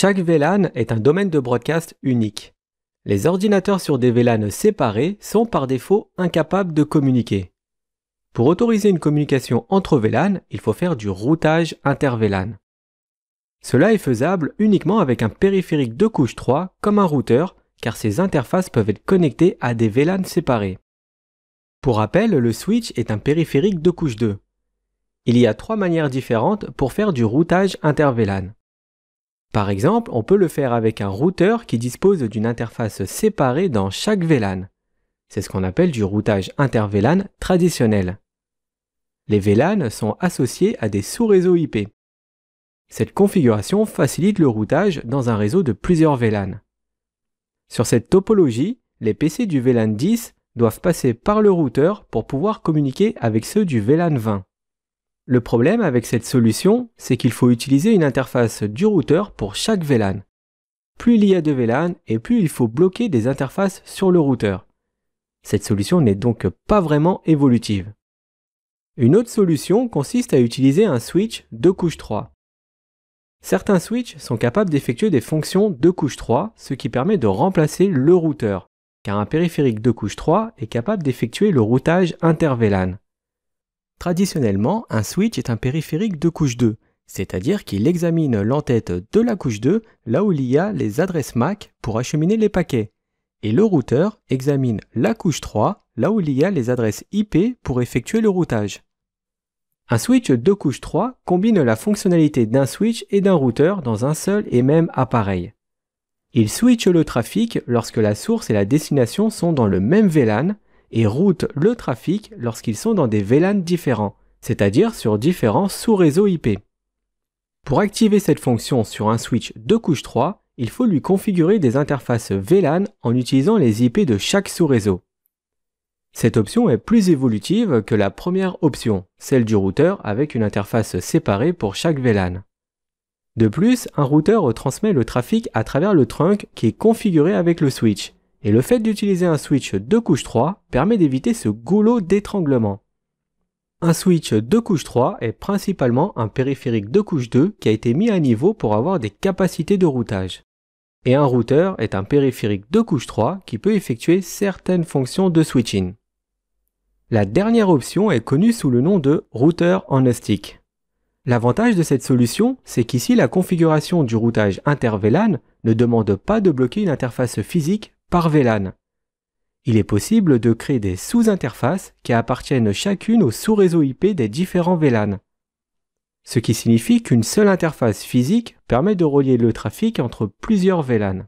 Chaque VLAN est un domaine de broadcast unique. Les ordinateurs sur des VLAN séparés sont par défaut incapables de communiquer. Pour autoriser une communication entre VLAN, il faut faire du routage inter-VLAN. Cela est faisable uniquement avec un périphérique de couche 3 comme un routeur, car ces interfaces peuvent être connectées à des VLAN séparés. Pour rappel, le switch est un périphérique de couche 2. Il y a 3 manières différentes pour faire du routage inter-VLAN. Par exemple, on peut le faire avec un routeur qui dispose d'une interface séparée dans chaque VLAN. C'est ce qu'on appelle du routage inter-VLAN traditionnel. Les VLAN sont associés à des sous-réseaux IP. Cette configuration facilite le routage dans un réseau de plusieurs VLAN. Sur cette topologie, les PC du VLAN 10 doivent passer par le routeur pour pouvoir communiquer avec ceux du VLAN 20. Le problème avec cette solution, c'est qu'il faut utiliser une interface du routeur pour chaque VLAN. Plus il y a de VLAN et plus il faut bloquer des interfaces sur le routeur. Cette solution n'est donc pas vraiment évolutive. Une autre solution consiste à utiliser un switch de couche 3. Certains switches sont capables d'effectuer des fonctions de couche 3, ce qui permet de remplacer le routeur, car un périphérique de couche 3 est capable d'effectuer le routage inter-VLAN. Traditionnellement, un switch est un périphérique de couche 2, c'est-à-dire qu'il examine l'entête de la couche 2 là où il y a les adresses MAC pour acheminer les paquets, et le routeur examine la couche 3 là où il y a les adresses IP pour effectuer le routage. Un switch de couche 3 combine la fonctionnalité d'un switch et d'un routeur dans un seul et même appareil. Il switche le trafic lorsque la source et la destination sont dans le même VLAN, et route le trafic lorsqu'ils sont dans des VLAN différents, c'est-à-dire sur différents sous-réseaux IP. Pour activer cette fonction sur un switch de couche 3, il faut lui configurer des interfaces VLAN en utilisant les IP de chaque sous-réseau. Cette option est plus évolutive que la première option, celle du routeur avec une interface séparée pour chaque VLAN. De plus, un routeur transmet le trafic à travers le trunk qui est configuré avec le switch. Et le fait d'utiliser un switch de couche 3 permet d'éviter ce goulot d'étranglement. Un switch de couche 3 est principalement un périphérique de couche 2 qui a été mis à niveau pour avoir des capacités de routage. Et un routeur est un périphérique de couche 3 qui peut effectuer certaines fonctions de switching. La dernière option est connue sous le nom de routeur on a stick. L'avantage de cette solution, c'est qu'ici la configuration du routage inter-VLAN ne demande pas de bloquer une interface physique par VLAN. Il est possible de créer des sous-interfaces qui appartiennent chacune au sous-réseau IP des différents VLAN. Ce qui signifie qu'une seule interface physique permet de relier le trafic entre plusieurs VLAN.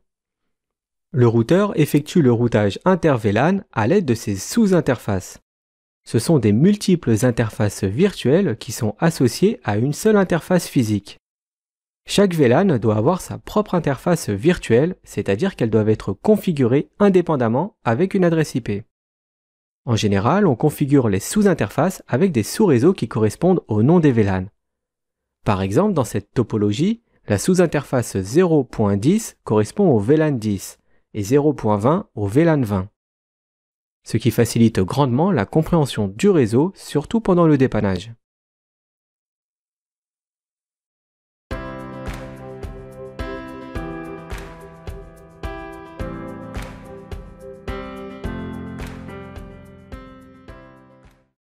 Le routeur effectue le routage inter-VLAN à l'aide de ces sous-interfaces. Ce sont des multiples interfaces virtuelles qui sont associées à une seule interface physique. Chaque VLAN doit avoir sa propre interface virtuelle, c'est-à-dire qu'elles doivent être configurées indépendamment avec une adresse IP. En général, on configure les sous-interfaces avec des sous-réseaux qui correspondent au nom des VLAN. Par exemple, dans cette topologie, la sous-interface 0.10 correspond au VLAN 10 et 0.20 au VLAN 20. Ce qui facilite grandement la compréhension du réseau, surtout pendant le dépannage.